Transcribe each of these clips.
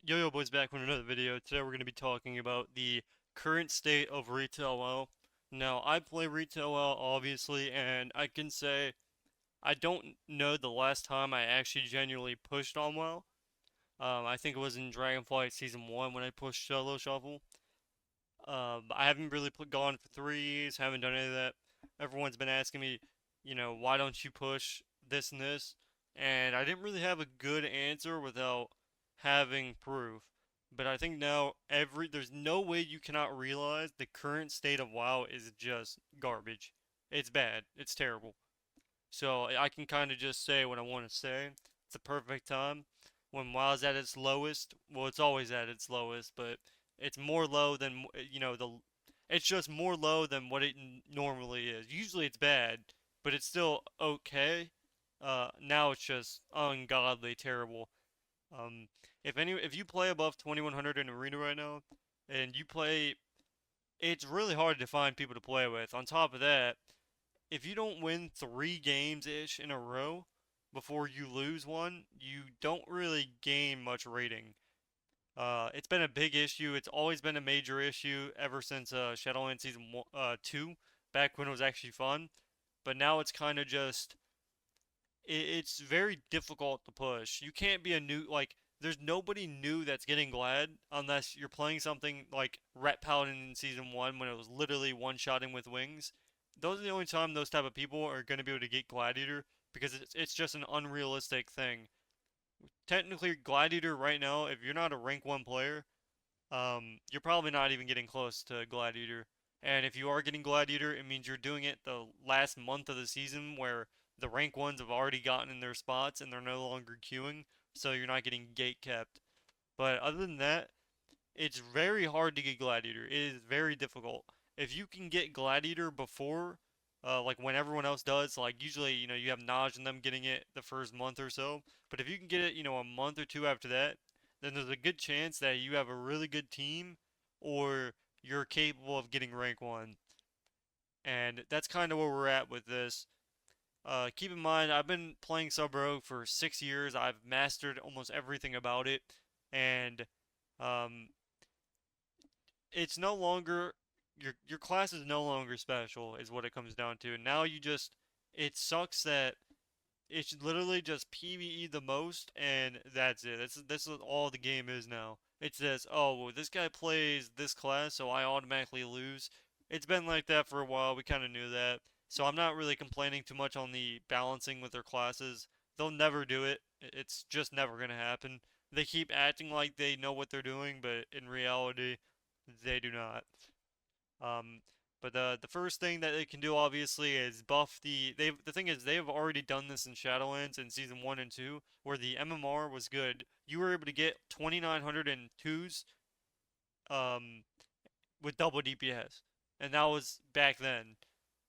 Yo-Yo Boys back with another video. Today we're going to be talking about the current state of retail WoW. Now, I play retail WoW, obviously, and I can say I don't know the last time I actually genuinely pushed on WoW. I think it was in Dragonflight Season 1 when I pushed Solo Shuffle. I haven't really gone for 3 years, haven't done any of that. Everyone's been asking me, why don't you push this and this? And I didn't really have a good answer without having proof. But I think now there's no way you cannot realize the current state of WoW is just garbage. It's bad. It's terrible. So I can kind of just say what I want to say. It's the perfect time. When WoW's at its lowest, well, it's always at its lowest, but it's more low than, it's just more low than what it normally is. Usually it's bad, but it's still okay. Now it's just ungodly terrible. Um, if you play above 2100 in arena right now, and you play, it's really hard to find people to play with. On top of that, if you don't win 3 games-ish in a row before you lose one, you don't really gain much rating. It's been a big issue. It's always been a major issue ever since Shadowlands Season 2, back when it was actually fun. But now it's kind of just, it's very difficult to push. You can't be a new, like, there's nobody new that's getting Glad unless you're playing something like Ret Paladin in Season 1 when it was literally one-shotting with wings. Those are the only time those type of people are going to be able to get Gladiator because it's just an unrealistic thing. Technically, Gladiator right now, if you're not a rank 1 player, you're probably not even getting close to Gladiator. And if you are getting Gladiator, it means you're doing it the last month of the season where the rank ones have already gotten in their spots and they're no longer queuing, so you're not getting gate kept. But other than that, it's very hard to get Gladiator. It is very difficult. If you can get Gladiator before, like when everyone else does, like usually, you have Naj and them getting it the first month or so. But if you can get it, a month or two after that, then there's a good chance that you have a really good team or you're capable of getting rank 1. And that's kind of where we're at with this. Keep in mind, I've been playing Sub Rogue for 6 years. I've mastered almost everything about it. And um, it's no longer your class is no longer special is what it comes down to. And now it sucks that it's literally just PvE the most and that's it. This is all the game is now. It says, "Oh, well, this guy plays this class, so I automatically lose." It's been like that for a while. We kind of knew that. So I'm not really complaining too much on the balancing with their classes. They'll never do it. It's just never going to happen. They keep acting like they know what they're doing, but in reality, they do not. Um, but the first thing that they can do obviously is buff the thing is they've already done this in Shadowlands in season 1 and 2 where the MMR was good. You were able to get 2902s um with double DPS. And that was back then.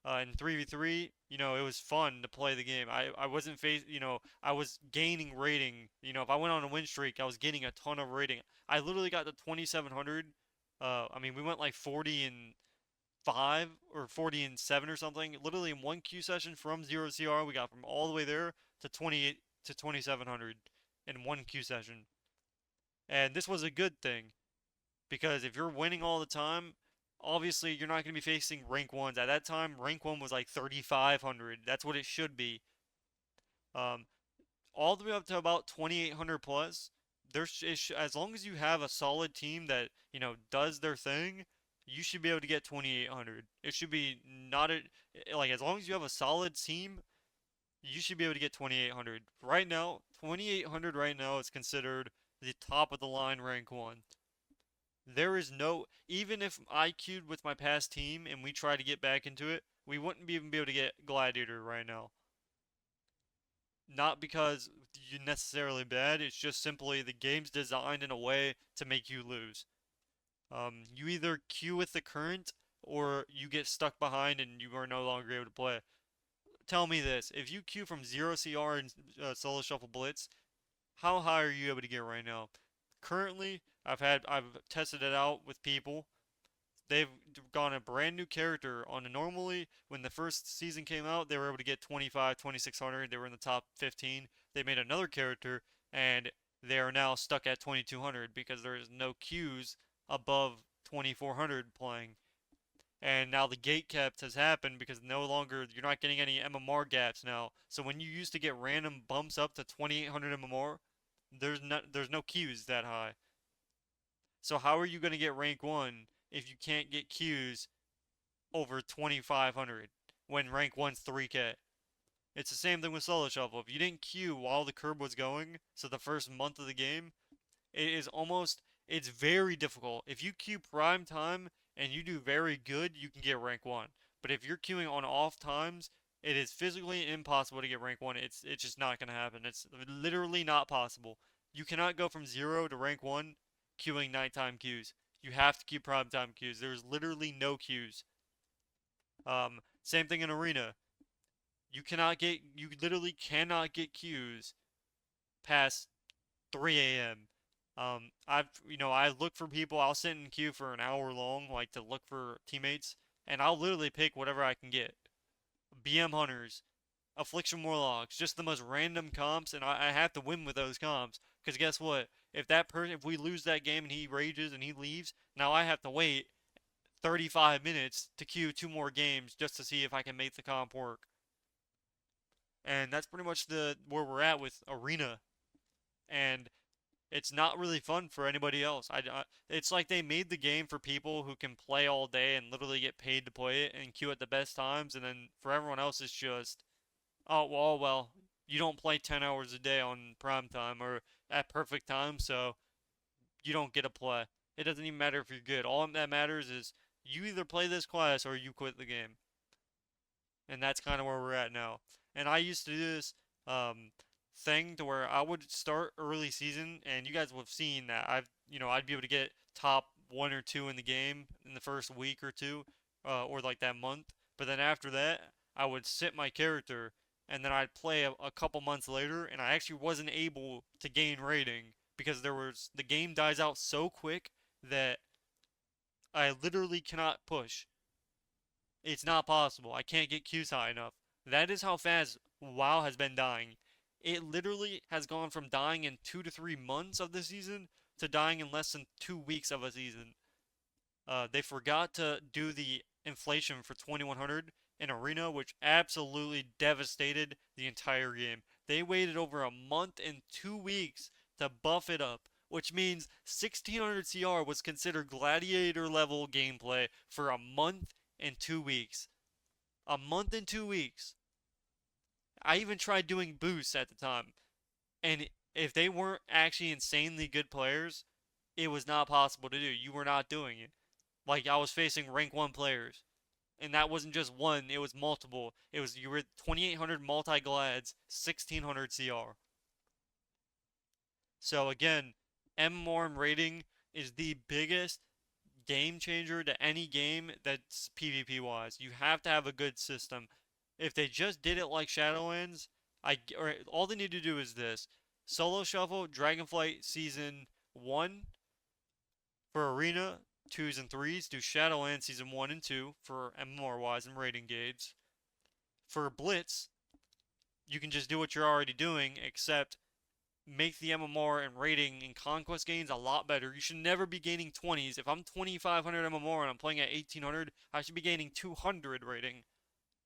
In 3v3, it was fun to play the game. I wasn't I was gaining rating. If I went on a win streak, I was getting a ton of rating. I literally got to 2700. I mean, we went like 40 and 5 or 40 and 7 or something. Literally in one queue session from 0 CR, we got from all the way there to 28 to 2700 in one queue session. And this was a good thing because if you're winning all the time, obviously you're not going to be facing rank 1s. At that time, rank 1 was like 3500. That's what it should be. Um, all the way up to about 2800 plus, as long as you have a solid team that, does their thing, you should be able to get 2800. It should be not a, like as long as you have a solid team, you should be able to get 2800. Right now, 2800 right now is considered the top of the line rank 1. There is no, even if I queued with my past team and we try to get back into it, we wouldn't even be able to get Gladiator right now. Not because you're necessarily bad, it's just simply the game's designed in a way to make you lose. You either queue with the current or you get stuck behind and you are no longer able to play. Tell me this, if you queue from 0 CR and Solo Shuffle Blitz, how high are you able to get right now? Currently, I've tested it out with people. They've gone a brand new character on a normally when the first season came out, they were able to get 25, 2600. They were in the top 15. They made another character and they are now stuck at 2200 because there is no queues above 2400 playing. And now the gate kept has happened because no longer you're not getting any MMR gaps now. So when you used to get random bumps up to 2800 MMR, there's no queues that high. So how are you going to get rank 1 if you can't get queues over 2500 when rank 1's 3k? It's the same thing with solo shuffle. If you didn't queue while the curve was going, so the first month of the game, it's very difficult. If you queue prime time and you do very good, you can get rank 1. But if you're queuing on off times, it is physically impossible to get rank 1. It's just not going to happen. It's literally not possible. You cannot go from 0 to rank 1 queuing nighttime queues. You have to queue prime time queues. There's literally no queues. Same thing in arena. You literally cannot get queues past 3 a.m. I look for people. I'll sit in queue for an hour long, like to look for teammates, and I'll literally pick whatever I can get. BM hunters, affliction warlocks, just the most random comps, and I have to win with those comps. Because guess what? If we lose that game and he rages and he leaves, now I have to wait 35 minutes to queue 2 more games just to see if I can make the comp work. And that's pretty much the where we're at with arena. And it's not really fun for anybody else. It's like they made the game for people who can play all day and literally get paid to play it and queue at the best times, and then for everyone else, it's just, oh well, you don't play 10 hours a day on prime time or at perfect time, so you don't get to play. It doesn't even matter if you're good. All that matters is you either play this class or you quit the game, and that's kind of where we're at now. And I used to do this um, thing to where I would start early season, and you guys would have seen that I'd be able to get top 1 or 2 in the game in the first week or two, or like that month. But then after that, I would sit my character, and then I'd play a couple months later, and I actually wasn't able to gain rating because the game dies out so quick that I literally cannot push. It's not possible. I can't get Qs high enough. That is how fast WoW has been dying. It literally has gone from dying in 2 to 3 months of the season to dying in less than 2 weeks of a season. They forgot to do the inflation for 2100 in Arena, which absolutely devastated the entire game. They waited over a month and 2 weeks to buff it up, which means 1600 CR was considered Gladiator level gameplay for a month and 2 weeks. A month and 2 weeks. I even tried doing boosts at the time, and if they weren't actually insanely good players, it was not possible to do. You were not doing it. Like I was facing rank 1 players, and that wasn't just one, it was multiple. You were 2800 multi-glads, 1600 CR. So again, MMR rating is the biggest game changer to any game that's PvP wise. You have to have a good system. If they just did it like Shadowlands, all they need to do is this: Solo Shuffle, Dragonflight Season 1 for Arena, 2s and 3s. Do Shadowlands Season 1 and 2 for MMR wise and rating gauge. For Blitz, you can just do what you're already doing, except make the MMR and rating and conquest gains a lot better. You should never be gaining 20s. If I'm 2500 MMR and I'm playing at 1800, I should be gaining 200 rating,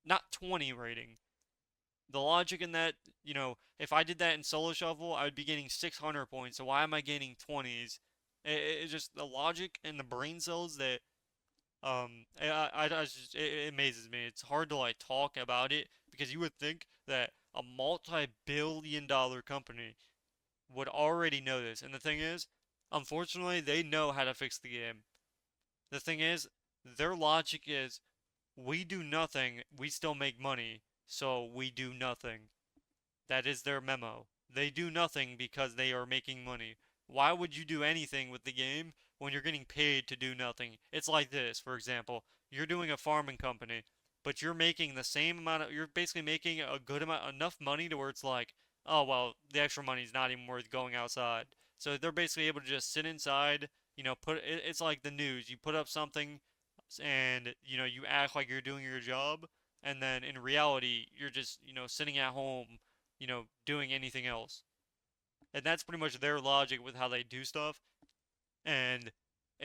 not 20 rating. The logic in that, if I did that in solo shuffle, I would be getting 600 points. So why am I gaining 20s? It's just the logic and the brain cells that it amazes me. It's hard to like talk about it because you would think that a multi-billion dollar company would already know this. And the thing is, unfortunately, they know how to fix the game. The thing is, their logic is we do nothing, we still make money, so we do nothing. That is their memo. They do nothing because they are making money. Why would you do anything with the game when you're getting paid to do nothing? It's like this, for example, you're doing a farming company, but you're basically making a good amount, enough money to where it's like, oh, well, the extra money's not even worth going outside. So they're basically able to just sit inside, it's like the news. You put up something and, you act like you're doing your job, and then in reality, you're just, sitting at home, doing anything else. And that's pretty much their logic with how they do stuff. And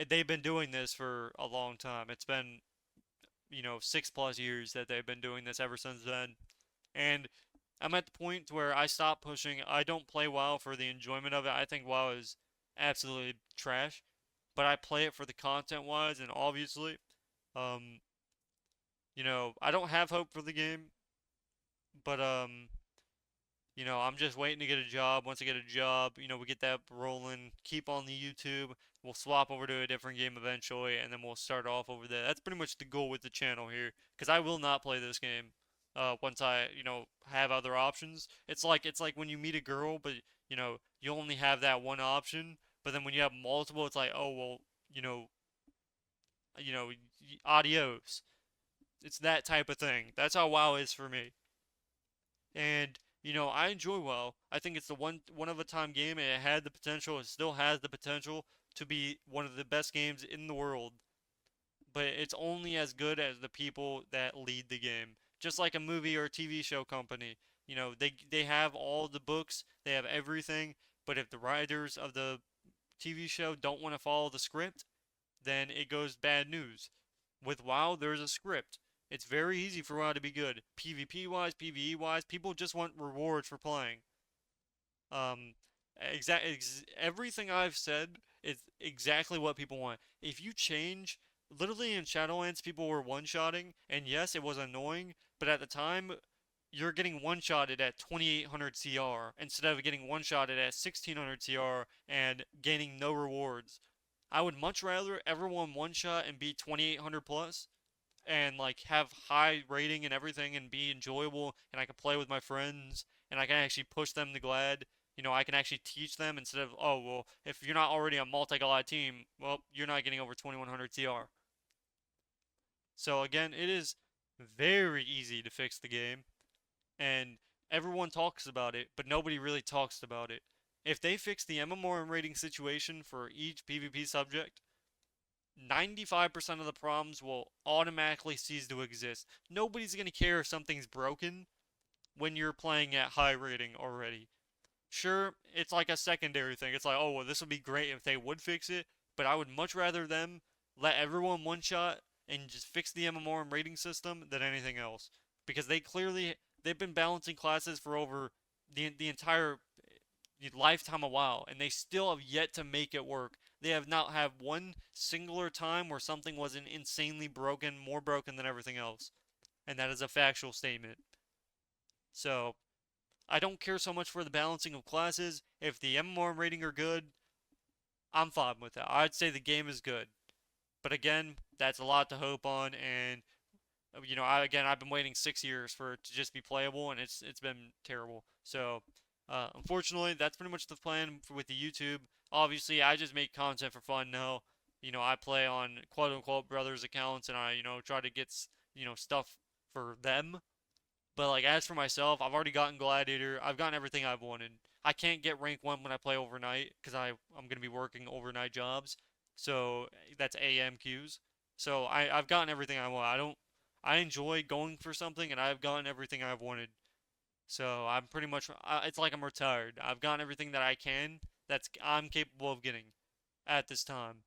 they've been doing this for a long time. It's been, 6 plus years that they've been doing this ever since then. And I'm at the point where I stop pushing. I don't play WoW for the enjoyment of it. I think WoW is absolutely trash, but I play it for the content wise, and obviously, um, I don't have hope for the game, but I'm just waiting to get a job. Once I get a job, we get that rolling, keep on the YouTube. We'll swap over to a different game eventually, and then we'll start off over there. That's pretty much the goal with the channel here, because I will not play this game. Once I, have other options. It's like when you meet a girl, but you only have that one option. But then when you have multiple, it's like, oh well, you know, you know, adios. It's that type of thing. That's how WoW is for me. And I enjoy WoW. I think it's the one of a time game, and it had the potential. It still has the potential to be one of the best games in the world. But it's only as good as the people that lead the game. Just like a movie or a TV show company. They have all the books, they have everything. But if the writers of the TV show don't want to follow the script, then it goes bad news. With WoW, there's a script. It's very easy for WoW to be good. PvP wise, PvE wise, people just want rewards for playing. Um, everything I've said is exactly what people want. If you change, literally in Shadowlands, people were one-shotting, and yes, it was annoying, but at the time, you're getting one-shotted at 2800 CR instead of getting one-shotted at 1600 CR and gaining no rewards. I would much rather everyone one-shot and be 2800 plus and like have high rating and everything and be enjoyable and I can play with my friends and I can actually push them to Glad. I can actually teach them instead of, oh, well, if you're not already a multi-Glad team, well, you're not getting over 2100 CR. So again, it is very easy to fix the game and everyone talks about it, but nobody really talks about it. If they fix the MMR rating situation for each PvP subject, 95% of the problems will automatically cease to exist. Nobody's going to care if something's broken when you're playing at high rating already. Sure, it's like a secondary thing. It's like, oh, well, this would be great if they would fix it, but I would much rather them let everyone one shot and just fix the MMR and rating system than anything else. Because they've been balancing classes for over the entire lifetime of WoW, and they still have yet to make it work. They have not had one singular time where something wasn't insanely broken, more broken than everything else. And that is a factual statement. So, I don't care so much for the balancing of classes. If the MMR rating are good, I'm fine with that. I'd say the game is good. But again, that's a lot to hope on, and I've been waiting 6 years for it to just be playable, and it's been terrible. So, unfortunately, that's pretty much the plan with the YouTube. Obviously, I just make content for fun now. I play on quote unquote brothers accounts, and I try to get stuff for them. But like as for myself, I've already gotten Gladiator. I've gotten everything I've wanted. I can't get rank 1 when I play overnight because I'm gonna be working overnight jobs. So that's AM queues. So I've gotten everything I want. I enjoy going for something and I've gotten everything I've wanted. So I'm pretty much it's like I'm retired. I've gotten everything that I can I'm capable of getting at this time.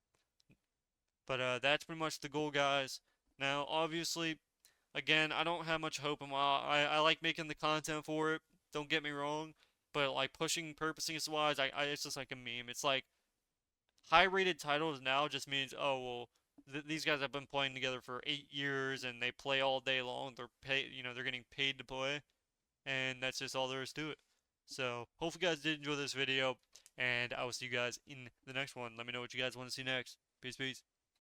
But that's pretty much the goal, guys. Now, obviously, again, I don't have much hope in WoW. I like making the content for it. Don't get me wrong, but like pushing purposing wise, it's just like a meme. It's like high rated titles now just means, oh well, these guys have been playing together for 8 years and they play all day long. They're getting paid to play, and that's just all there is to it. So hopefully you guys did enjoy this video, and I will see you guys in the next one. Let me know what you guys want to see next. Peace, peace.